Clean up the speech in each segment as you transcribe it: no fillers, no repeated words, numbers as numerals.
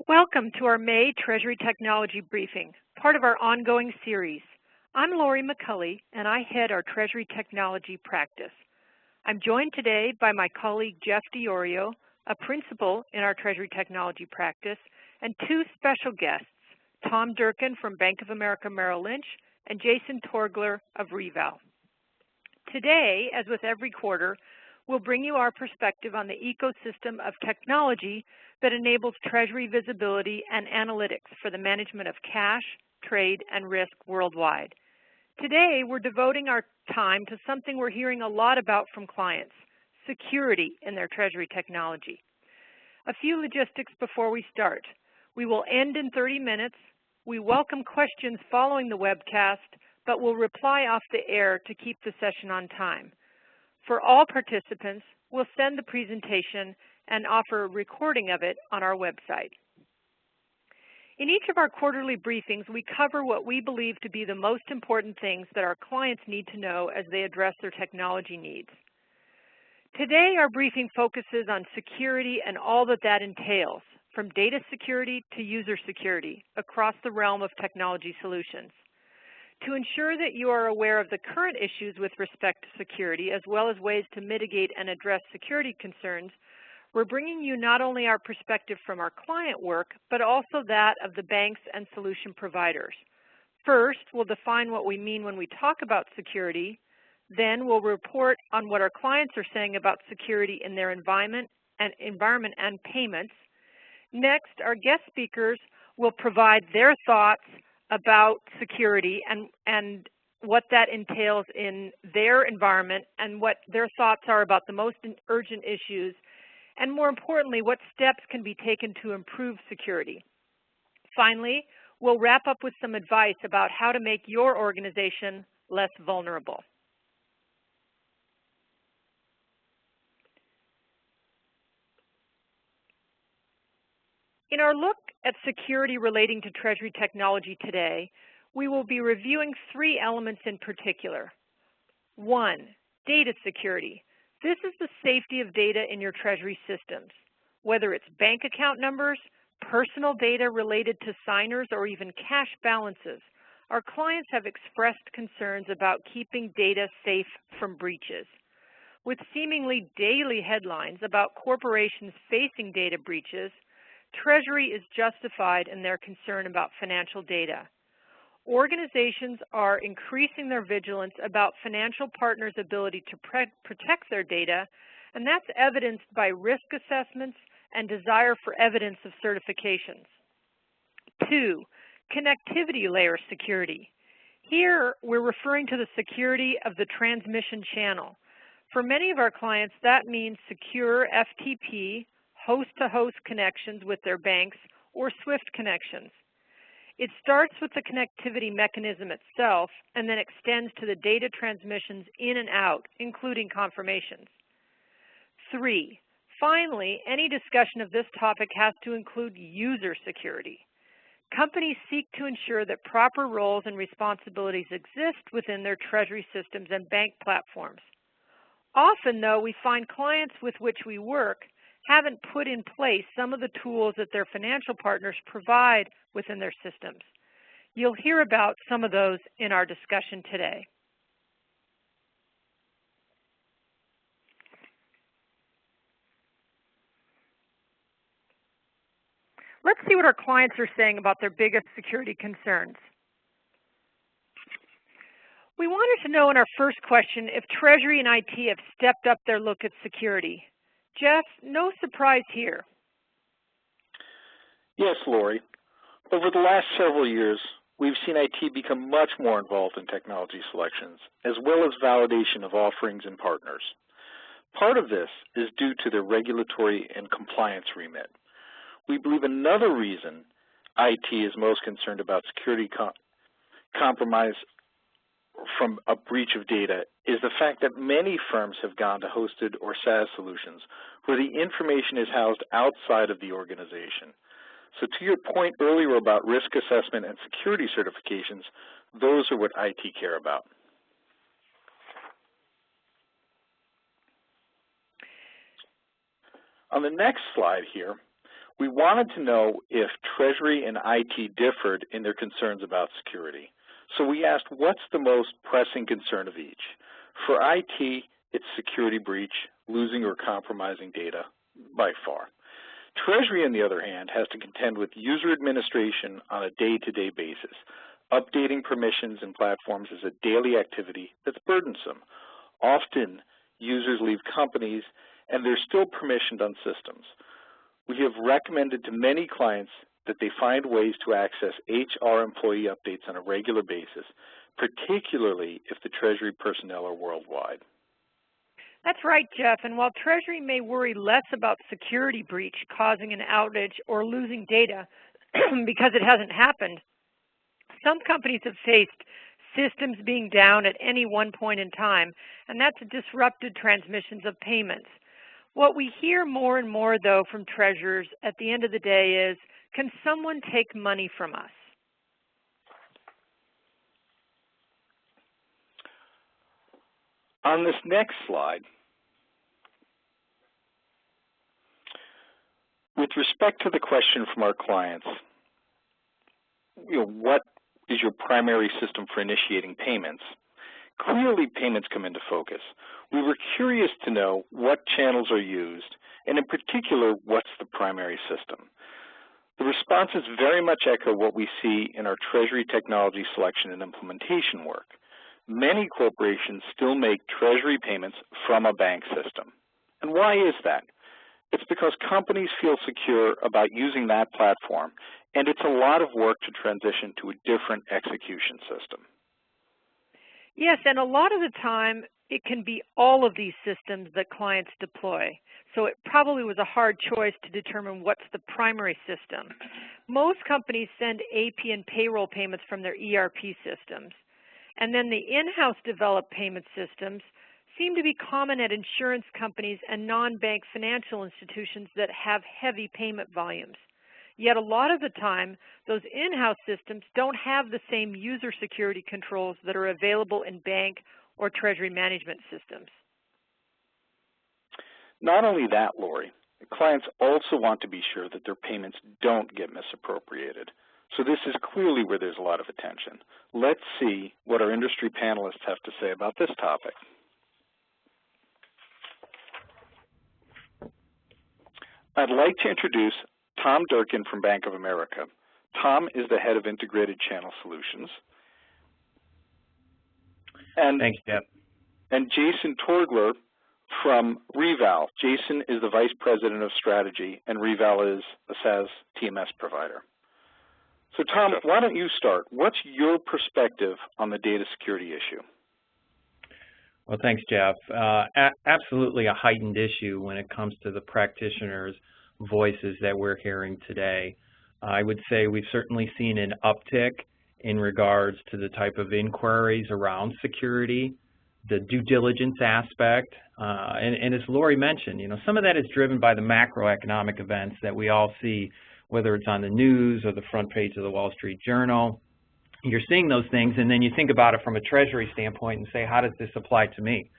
Welcome to our May Treasury Technology Briefing, part of our ongoing series. I'm Lori McCulley, and I head our Treasury Technology practice. I'm joined today by my colleague Jeff DiOrio, a principal in our Treasury Technology practice, and two special guests, Tom Durkin from Bank of America Merrill Lynch and Jason Torgler of Reval. Today, as with every quarter, we'll bring you our perspective on the ecosystem of technology that enables Treasury visibility and analytics for the management of cash, trade, and risk worldwide. Today, we're devoting our time to something we're hearing a lot about from clients, security in their Treasury technology. A few logistics before we start. We will end in 30 minutes. We welcome questions following the webcast, but we'll reply off the air to keep the session on time. For all participants, we'll send the presentation and offer a recording of it on our website. In each of our quarterly briefings, we cover what we believe to be the most important things that our clients need to know as they address their technology needs. Today, our briefing focuses on security and all that entails, from data security to user security across the realm of technology solutions. To ensure that you are aware of the current issues with respect to security, as well as ways to mitigate and address security concerns, we're bringing you not only our perspective from our client work, but also that of the banks and solution providers. First, we'll define what we mean when we talk about security. Then we'll report on what our clients are saying about security in their environment and payments. Next, our guest speakers will provide their thoughts about security and what that entails in their environment and what their thoughts are about the most urgent issues, and more importantly, what steps can be taken to improve security. Finally, we'll wrap up with some advice about how to make your organization less vulnerable. In our look at security relating to Treasury technology today, we will be reviewing three elements in particular. One, data security. This is the safety of data in your Treasury systems, whether it's bank account numbers, personal data related to signers, or even cash balances. Our clients have expressed concerns about keeping data safe from breaches. With seemingly daily headlines about corporations facing data breaches, Treasury is justified in their concern about financial data. Organizations are increasing their vigilance about financial partners' ability to protect their data, and that's evidenced by risk assessments and desire for evidence of certifications. Two, connectivity layer security. Here, we're referring to the security of the transmission channel. For many of our clients, that means secure FTP, host-to-host connections with their banks, or SWIFT connections. It starts with the connectivity mechanism itself and then extends to the data transmissions in and out, including confirmations. Three, finally, any discussion of this topic has to include user security. Companies seek to ensure that proper roles and responsibilities exist within their Treasury systems and bank platforms. Often, though, we find clients with which we work haven't put in place some of the tools that their financial partners provide within their systems. You'll hear about some of those in our discussion today. Let's see what our clients are saying about their biggest security concerns. We wanted to know in our first question if Treasury and IT have stepped up their look at security. Jeff, no surprise here. Yes, Lori. Over the last several years, we've seen IT become much more involved in technology selections, as well as validation of offerings and partners. Part of this is due to their regulatory and compliance remit. We believe another reason IT is most concerned about security compromise from a breach of data is the fact that many firms have gone to hosted or SaaS solutions where the information is housed outside of the organization. So to your point earlier about risk assessment and security certifications, those are what IT care about. On the next slide here, We wanted to know if Treasury and IT differed in their concerns about security. So we asked, what's the most pressing concern of each? For IT, it's security breach, losing or compromising data by far. Treasury, on the other hand, has to contend with user administration on a day-to-day basis. Updating permissions and platforms is a daily activity that's burdensome. Often, users leave companies and they're still permissioned on systems. We have recommended to many clients that they find ways to access HR employee updates on a regular basis, particularly if the Treasury personnel are worldwide. That's right, Jeff, and while Treasury may worry less about security breach causing an outage or losing data because it hasn't happened, some companies have faced systems being down at any one point in time, and that's disrupted transmissions of payments. What we hear more and more, though, from treasurers at the end of the day is, can someone take money from us? On this next slide, with respect to the question from our clients, what is your primary system for initiating payments? Clearly, payments come into focus. We were curious to know what channels are used, and in particular, what's the primary system. The responses very much echo what we see in our Treasury technology selection and implementation work. Many corporations still make Treasury payments from a bank system. And why is that? It's because companies feel secure about using that platform, and it's a lot of work to transition to a different execution system. Yes, and a lot of the time, it can be all of these systems that clients deploy. So it probably was a hard choice to determine what's the primary system. Most companies send AP and payroll payments from their ERP systems. And then the in-house developed payment systems seem to be common at insurance companies and non-bank financial institutions that have heavy payment volumes. Yet a lot of the time, those in-house systems don't have the same user security controls that are available in bank or treasury management systems. Not only that, Lori, clients also want to be sure that their payments don't get misappropriated. So this is clearly where there's a lot of attention. Let's see what our industry panelists have to say about this topic. I'd like to introduce Tom Durkin from Bank of America. Tom is the head of Integrated Channel Solutions. Thanks, Jeff. And Jason Torgler from Reval. Jason is the Vice President of Strategy, and Reval is a SaaS TMS provider. So Tom, why don't you start? What's your perspective on the data security issue? Well, thanks, Jeff. Absolutely a heightened issue when it comes to the practitioners' voices that we're hearing today. I would say we've certainly seen an uptick in regards to the type of inquiries around security, the due diligence aspect, and as Lori mentioned, some of that is driven by the macroeconomic events that we all see, whether it's on the news or the front page of the Wall Street Journal. You're seeing those things, and then you think about it from a Treasury standpoint and say, how does this apply to me?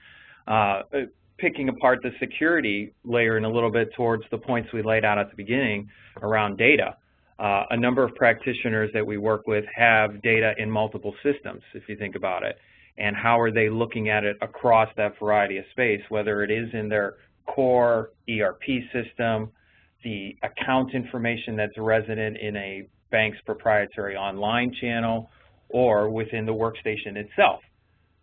Picking apart the security layer in a little bit towards the points we laid out at the beginning around data. A number of practitioners that we work with have data in multiple systems, if you think about it. And how are they looking at it across that variety of space, whether it is in their core ERP system, the account information that's resident in a bank's proprietary online channel, or within the workstation itself.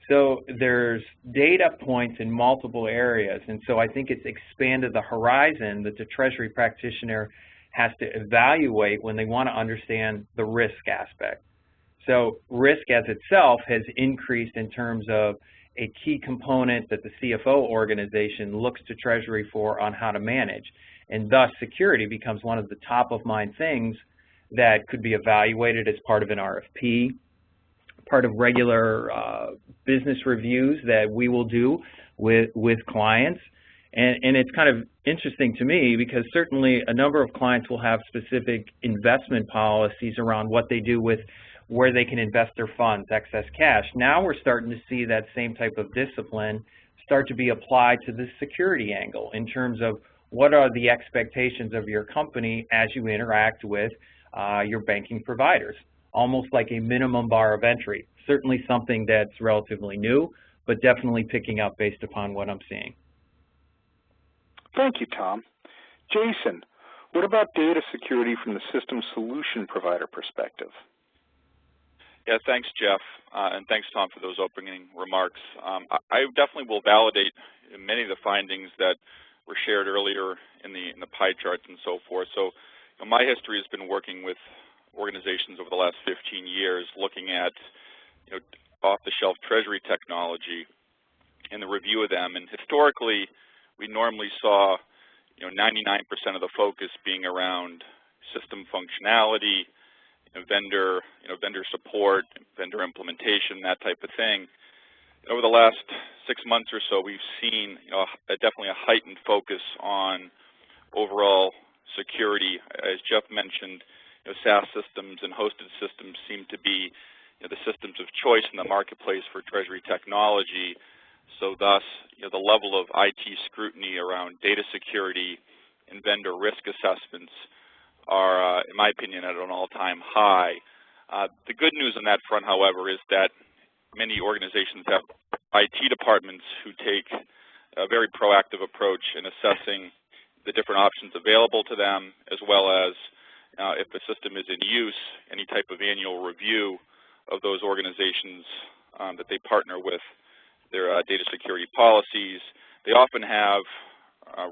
So there's data points in multiple areas, and so I think it's expanded the horizon that the Treasury practitioner has to evaluate when they want to understand the risk aspect. So risk as itself has increased in terms of a key component that the CFO organization looks to Treasury for on how to manage, and thus security becomes one of the top of mind things that could be evaluated as part of an RFP, part of regular business reviews that we will do with clients. And it's kind of interesting to me because certainly a number of clients will have specific investment policies around what they do with where they can invest their funds, excess cash. Now we're starting to see that same type of discipline start to be applied to the security angle in terms of what are the expectations of your company as you interact with your banking providers? Almost like a minimum bar of entry. Certainly something that's relatively new, but definitely picking up based upon what I'm seeing. Thank you, Tom. Jason, what about data security from the system solution provider perspective? Yeah, thanks, Jeff, and thanks, Tom, for those opening remarks. I definitely will validate many of the findings that were shared earlier in the pie charts and so forth. So, my history has been working with organizations over the last 15 years, looking at off-the-shelf Treasury technology and the review of them. And historically, we normally saw 99% of the focus being around system functionality, vendor support, vendor implementation, that type of thing. Over the last 6 months or so, we've seen definitely a heightened focus on overall security. As Jeff mentioned, SaaS systems and hosted systems seem to be the systems of choice in the marketplace for Treasury technology. So thus, the level of IT scrutiny around data security and vendor risk assessments are, in my opinion, at an all-time high. The good news on that front, however, is that many organizations have IT departments who take a very proactive approach in assessing the different options available to them, as well as if the system is in use, any type of annual review of those organizations that they partner with, their data security policies. They often have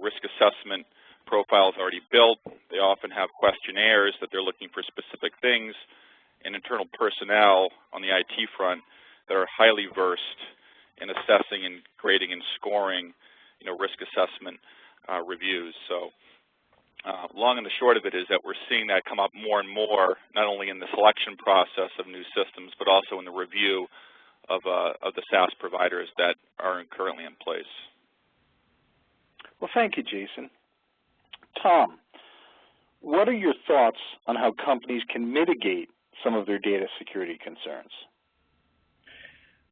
risk assessment profiles already built. They often have questionnaires that they're looking for specific things, and internal personnel on the IT front that are highly versed in assessing and grading and scoring risk assessment reviews. So long and the short of it is that we're seeing that come up more and more, not only in the selection process of new systems, but also in the review of the SaaS providers that are currently in place. Well, thank you, Jason. Tom, what are your thoughts on how companies can mitigate some of their data security concerns?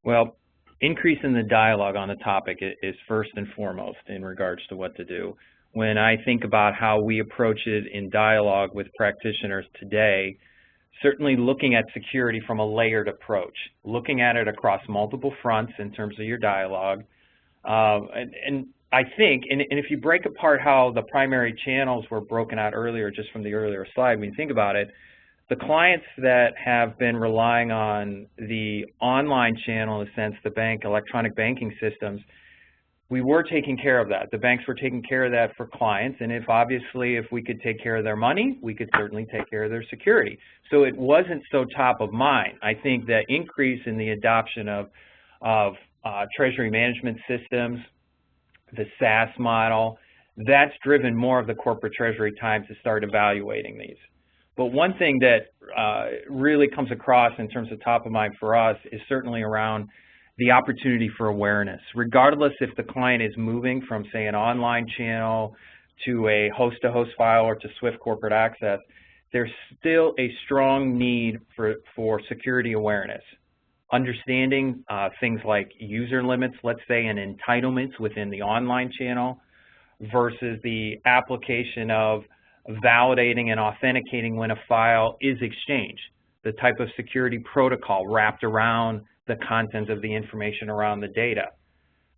Well, increasing the dialogue on the topic is first and foremost in regards to what to do. When I think about how we approach it in dialogue with practitioners today, certainly looking at security from a layered approach, looking at it across multiple fronts in terms of your dialogue. And I think, and if you break apart how the primary channels were broken out earlier, just from the earlier slide, when you think about it, the clients that have been relying on the online channel, in a sense, the electronic banking systems, we were taking care of that. The banks were taking care of that for clients, and obviously if we could take care of their money, we could certainly take care of their security. So it wasn't so top of mind. I think the increase in the adoption of treasury management systems, the SaaS model, that's driven more of the corporate treasury time to start evaluating these. But one thing that really comes across in terms of top of mind for us is certainly around the opportunity for awareness. Regardless if the client is moving from, say, an online channel to a host-to-host file or to Swift corporate access, there's still a strong need for security awareness. Understanding things like user limits, let's say, and entitlements within the online channel versus the application of validating and authenticating when a file is exchanged, the type of security protocol wrapped around the content of the information around the data.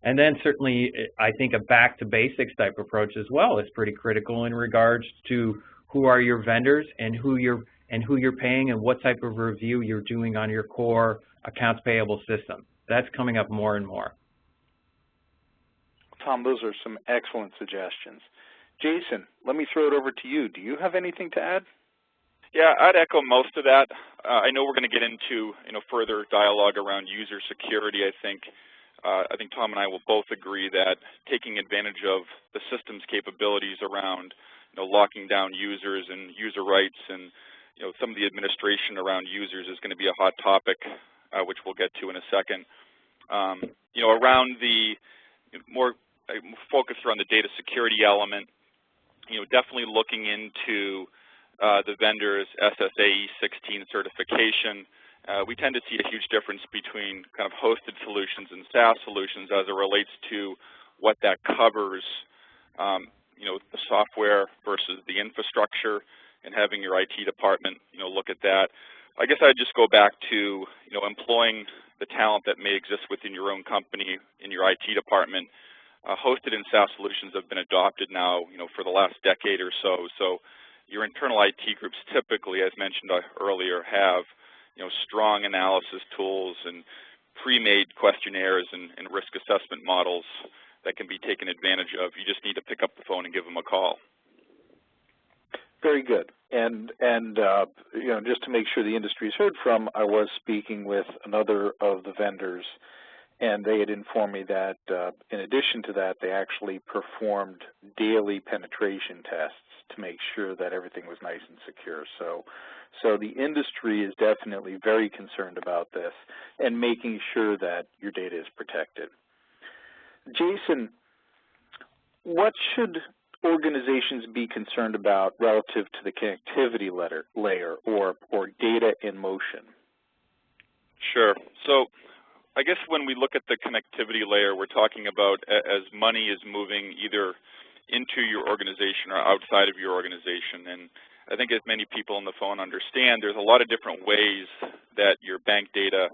And then certainly I think a back to basics type approach as well is pretty critical in regards to who are your vendors and who you're paying and what type of review you're doing on your core accounts payable system. That's coming up more and more. Tom, those are some excellent suggestions. Jason, let me throw it over to you. Do you have anything to add? Yeah, I'd echo most of that. I know we're going to get into further dialogue around user security. I think Tom and I will both agree that taking advantage of the system's capabilities around locking down users and user rights and some of the administration around users is going to be a hot topic, which we'll get to in a second. Around the more focused around the data security element, definitely looking into the vendor's SSAE 16 certification. We tend to see a huge difference between kind of hosted solutions and SaaS solutions as it relates to what that covers. the software versus the infrastructure, and having your IT department, look at that. I guess I'd just go back to, employing the talent that may exist within your own company, in your IT department. Hosted and SaaS solutions have been adopted now, for the last decade or so. So your internal IT groups typically, as mentioned earlier, have, strong analysis tools and pre-made questionnaires and risk assessment models that can be taken advantage of. You just need to pick up the phone and give them a call. Very good. And just to make sure the industry is heard from, I was speaking with another of the vendors, and they had informed me that in addition to that, they actually performed daily penetration tests to make sure that everything was nice and secure. So the industry is definitely very concerned about this and making sure that your data is protected. Jason, what should organizations be concerned about relative to the connectivity layer or data in motion? Sure. So I guess when we look at the connectivity layer, we're talking about as money is moving either into your organization or outside of your organization. And I think as many people on the phone understand, there's a lot of different ways that your bank data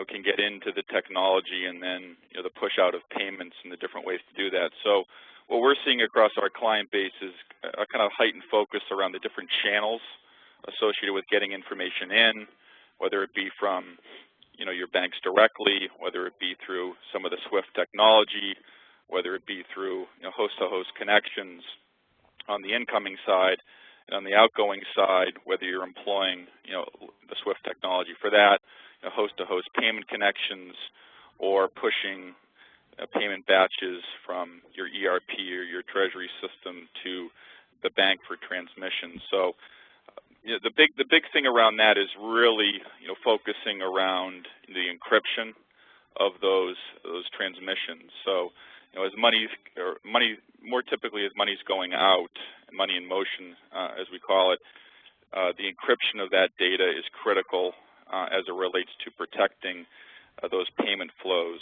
can get into the technology, and then the push out of payments and the different ways to do that. So what we're seeing across our client base is a kind of heightened focus around the different channels associated with getting information in, whether it be from your banks directly, whether it be through some of the SWIFT technology, whether it be through host-to-host connections on the incoming side, and on the outgoing side, whether you're employing the SWIFT technology for that, host-to-host payment connections, or pushing payment batches from your ERP or your Treasury system to the bank for transmission. So the big thing around that is really focusing around the encryption of those transmissions. So as more typically as money's going out, money in motion as we call it, the encryption of that data is critical as it relates to protecting those payment flows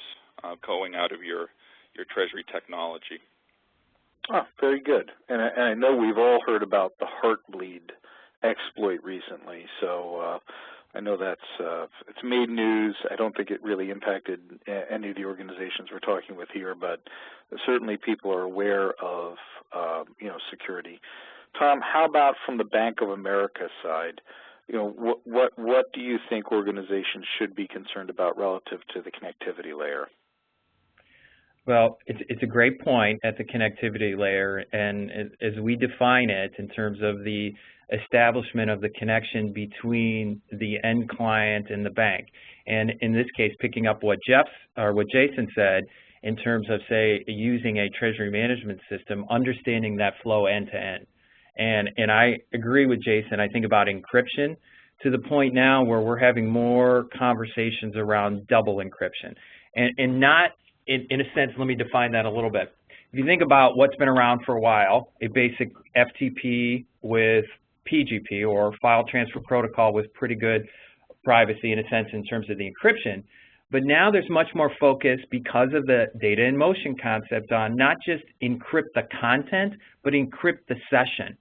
going out of your Treasury technology. Oh, very good. And I know we've all heard about the Heartbleed exploit recently, so I know it's made news. I don't think it really impacted any of the organizations we're talking with here, but certainly people are aware of security. Tom, how about from the Bank of America side? What do you think organizations should be concerned about relative to the connectivity layer? Well, it's a great point at the connectivity layer, and as we define it in terms of the establishment of the connection between the end client and the bank, and in this case, picking up what Jason said in terms of, say, using a treasury management system, understanding that flow end to end. And I agree with Jason. I think about encryption to the point now where we're having more conversations around double encryption, and not in a sense. Let me define that a little bit. If you think about what's been around for a while, a basic FTP with PGP, or file transfer protocol, with pretty good privacy in a sense in terms of the encryption. But now there's much more focus because of the data in motion concept on not just encrypt the content, but encrypt the session.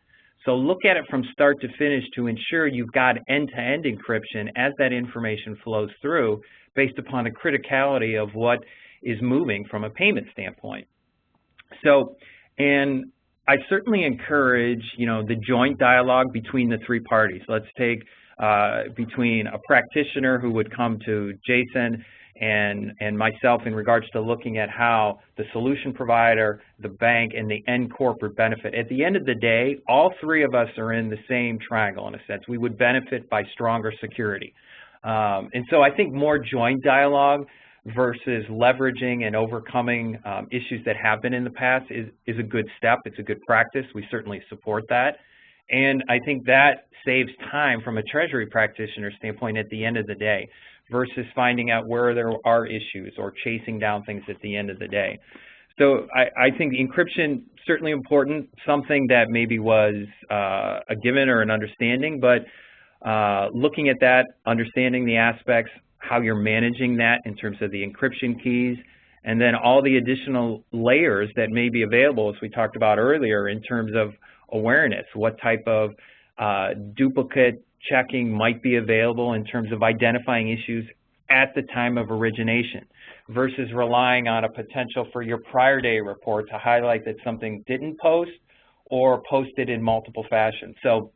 So look at it from start to finish to ensure you've got end-to-end encryption as that information flows through based upon the criticality of what is moving from a payment standpoint. So, and I certainly encourage, the joint dialogue between the three parties. Let's take between a practitioner who would come to Jason and myself in regards to looking at how the solution provider, the bank, and the end corporate benefit. At the end of the day, all three of us are in the same triangle in a sense. We would benefit by stronger security. And so I think more joint dialogue versus leveraging and overcoming issues that have been in the past is a good step. It's a good practice. We certainly support that. And I think that saves time from a Treasury practitioner standpoint at the end of the day versus finding out where there are issues or chasing down things at the end of the day. So I think encryption certainly important, something that maybe was a given or an understanding, but looking at that, understanding the aspects, how you're managing that in terms of the encryption keys, and then all the additional layers that may be available, as we talked about earlier, in terms of awareness. What type of duplicate checking might be available in terms of identifying issues at the time of origination versus relying on a potential for your prior day report to highlight that something didn't post or posted in multiple fashions. So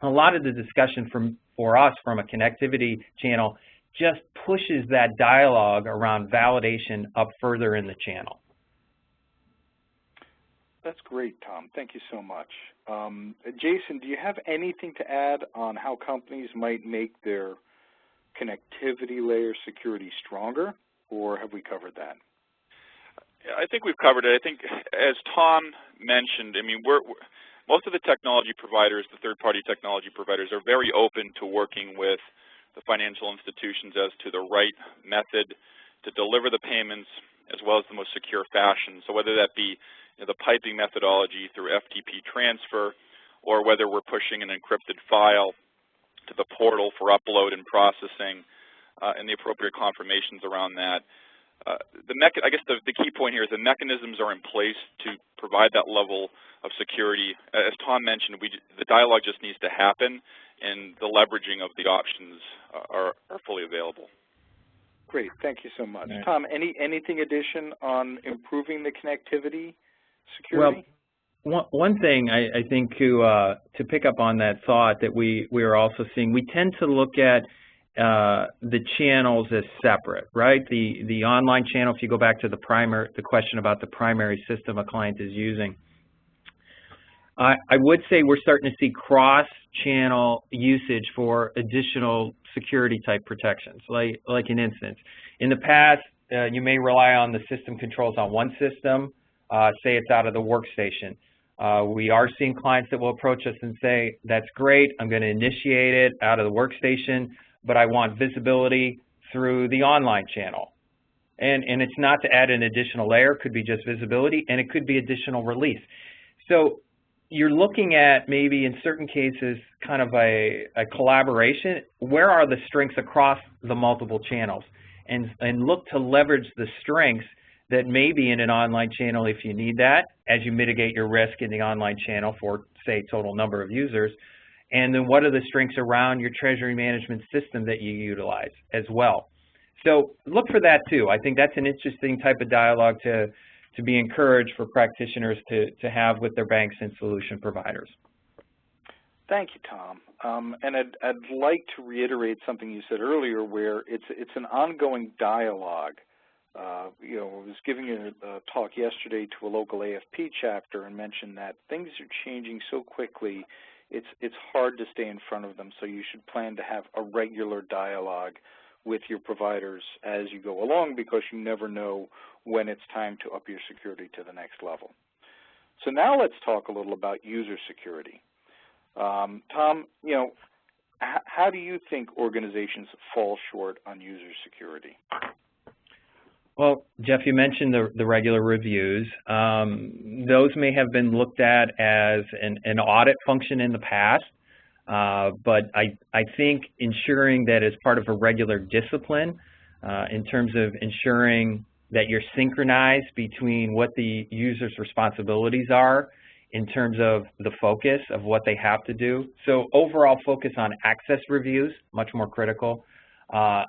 a lot of the discussion for us from a connectivity channel just pushes that dialogue around validation up further in the channel. That's great, Tom. Thank you so much. Jason, do you have anything to add on how companies might make their connectivity layer security stronger, or have we covered that? I think we've covered it. I think, as Tom mentioned, I mean, most of the technology providers, the third-party technology providers, are very open to working with the financial institutions as to the right method to deliver the payments as well as the most secure fashion. So whether that be the piping methodology through FTP transfer, or whether we're pushing an encrypted file to the portal for upload and processing, and the appropriate confirmations around that. I guess the key point here is the mechanisms are in place to provide that level of security. As Tom mentioned, the dialogue just needs to happen, and the leveraging of the options are fully available. Great, thank you so much. Right. Tom, anything addition on improving the connectivity security? Well, one thing I think to pick up on that thought that we are also seeing, we tend to look at the channels as separate, right? The online channel, if you go back to the question about the primary system a client is using, I would say we're starting to see cross-channel usage for additional security type protections, like an instance. In the past, you may rely on the system controls on one system, say it's out of the workstation. We are seeing clients that will approach us and say, that's great, I'm going to initiate it out of the workstation, but I want visibility through the online channel. And it's not to add an additional layer, it could be just visibility, and it could be additional release. So you're looking at maybe in certain cases kind of a collaboration. Where are the strengths across the multiple channels? And look to leverage the strengths that may be in an online channel if you need that, as you mitigate your risk in the online channel for, say, total number of users. And then what are the strengths around your treasury management system that you utilize as well? So look for that too. I think that's an interesting type of dialogue to be encouraged for practitioners to have with their banks and solution providers. Thank you, Tom. And I'd like to reiterate something you said earlier, where it's an ongoing dialogue. I was giving a talk yesterday to a local AFP chapter and mentioned that things are changing so quickly, it's hard to stay in front of them, so you should plan to have a regular dialogue with your providers as you go along, because you never know when it's time to up your security to the next level. So now let's talk a little about user security. Tom, how do you think organizations fall short on user security? Well, Jeff, you mentioned the regular reviews. Those may have been looked at as an audit function in the past, but I think ensuring that as part of a regular discipline, in terms of ensuring that you're synchronized between what the user's responsibilities are in terms of the focus of what they have to do. So overall focus on access reviews, much more critical.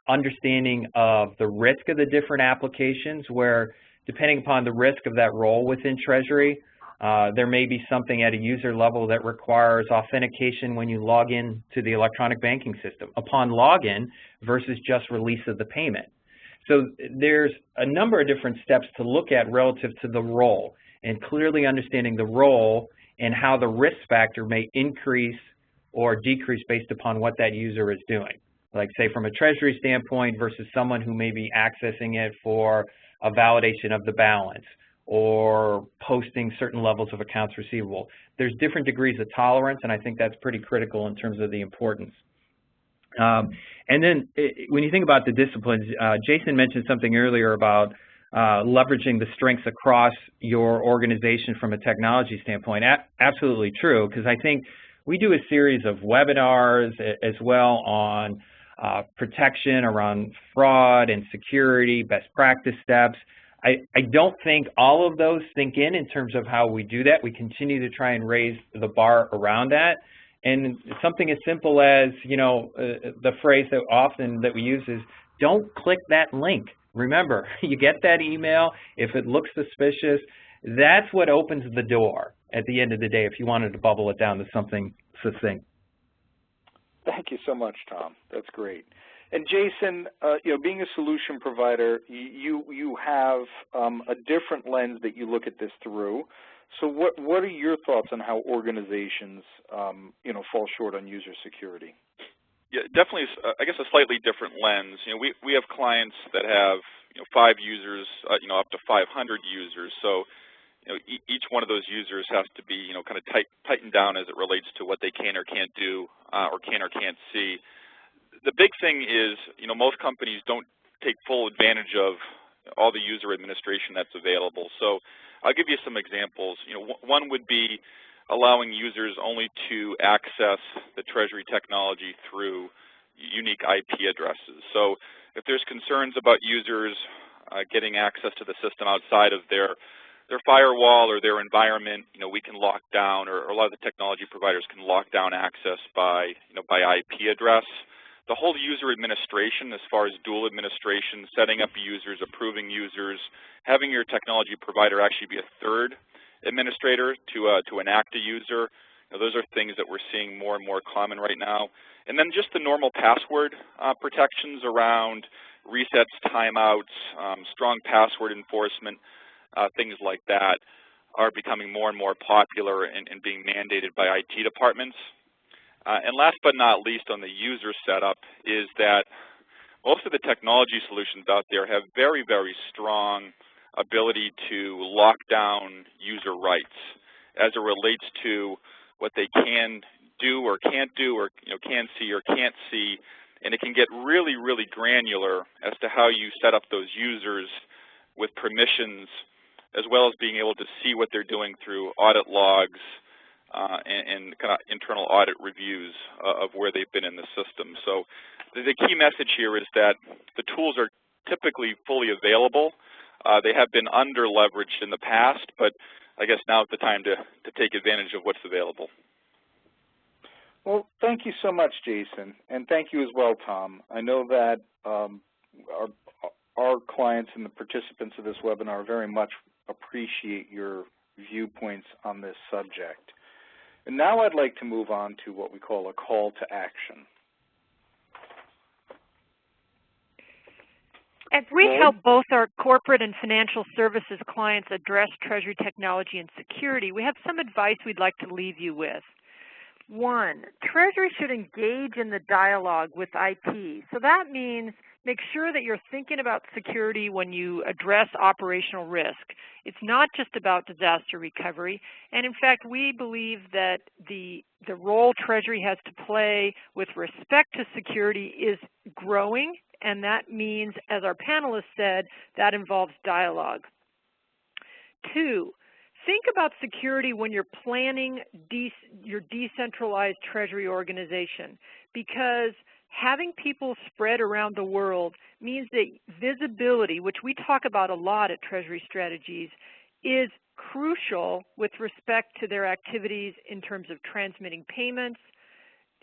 Understanding of the risk of the different applications, where depending upon the risk of that role within Treasury, there may be something at a user level that requires authentication when you log in to the electronic banking system upon login versus just release of the payment. So there's a number of different steps to look at relative to the role, and clearly understanding the role and how the risk factor may increase or decrease based upon what that user is doing. Like, say, from a Treasury standpoint versus someone who may be accessing it for a validation of the balance or posting certain levels of accounts receivable. There's different degrees of tolerance, and I think that's pretty critical in terms of the importance. And then when you think about the disciplines, Jason mentioned something earlier about leveraging the strengths across your organization from a technology standpoint. Absolutely true, because I think we do a series of webinars as well on protection around fraud and security, best practice steps. I don't think all of those sink in terms of how we do that. We continue to try and raise the bar around that. And something as simple as, you know, the phrase that often that we use is, don't click that link. Remember, you get that email, if it looks suspicious, that's what opens the door at the end of the day if you wanted to bubble it down to something succinct. Thank you so much, Tom. That's great. And Jason, you know, being a solution provider, you have a different lens that you look at this through. So what are your thoughts on how organizations, you know, fall short on user security? Yeah, definitely, I guess, a slightly different lens. You know, we have clients that have, you know, 5 users, you know, up to 500 users. So, you know, each one of those users has to be, you know, kind of tightened down as it relates to what they can or can't do, or can't see. The big thing is, you know, most companies don't take full advantage of all the user administration that's available. So I'll give you some examples. You know, one would be allowing users only to access the Treasury technology through unique IP addresses. So if there's concerns about users getting access to the system outside of their firewall or their environment, you know, we can lock down, or a lot of the technology providers can lock down access by, you know, by IP address. The whole user administration, as far as dual administration, setting up users, approving users, having your technology provider actually be a third administrator to enact a user, you know, those are things that we're seeing more and more common right now. And then just the normal password protections around resets, timeouts, strong password enforcement, things like that are becoming more and more popular and being mandated by IT departments. And last but not least on the user setup is that most of the technology solutions out there have very, very strong ability to lock down user rights as it relates to what they can do or can't do, or, you know, can see or can't see. And it can get really, really granular as to how you set up those users with permissions, as well as being able to see what they're doing through audit logs, and kind of internal audit reviews of where they've been in the system. So the key message here is that the tools are typically fully available. They have been under-leveraged in the past, but I guess now is the time to take advantage of what's available. Well, thank you so much, Jason, and thank you as well, Tom. I know that our clients and the participants of this webinar very much appreciate your viewpoints on this subject. And now I'd like to move on to what we call a call to action. As we help both our corporate and financial services clients address Treasury technology and security, we have some advice we'd like to leave you with. 1, Treasury should engage in the dialogue with IT. So that means make sure that you're thinking about security when you address operational risk. It's not just about disaster recovery. And in fact, we believe that the role Treasury has to play with respect to security is growing, and that means, as our panelists said, that involves dialogue. 2, think about security when you're planning your decentralized Treasury organization, because having people spread around the world means that visibility, which we talk about a lot at Treasury Strategies, is crucial with respect to their activities in terms of transmitting payments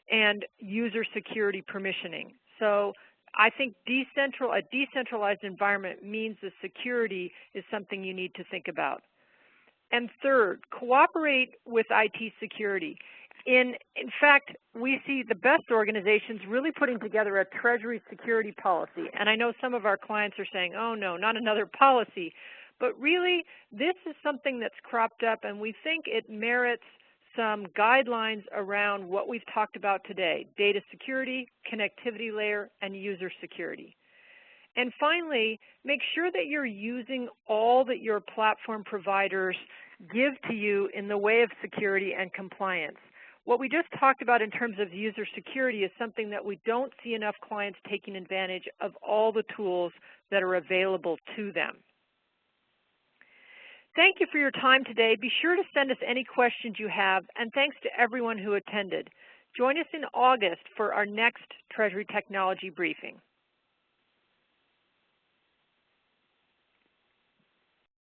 and user security permissioning. So I think a decentralized environment means the security is something you need to think about. And 3rd, cooperate with IT security. In fact, we see the best organizations really putting together a Treasury security policy. And I know some of our clients are saying, oh no, not another policy. But really, this is something that's cropped up, and we think it merits some guidelines around what we've talked about today: data security, connectivity layer, and user security. And finally, make sure that you're using all that your platform providers give to you in the way of security and compliance. What we just talked about in terms of user security is something that we don't see enough clients taking advantage of all the tools that are available to them. Thank you for your time today. Be sure to send us any questions you have, and thanks to everyone who attended. Join us in August for our next Treasury Technology Briefing.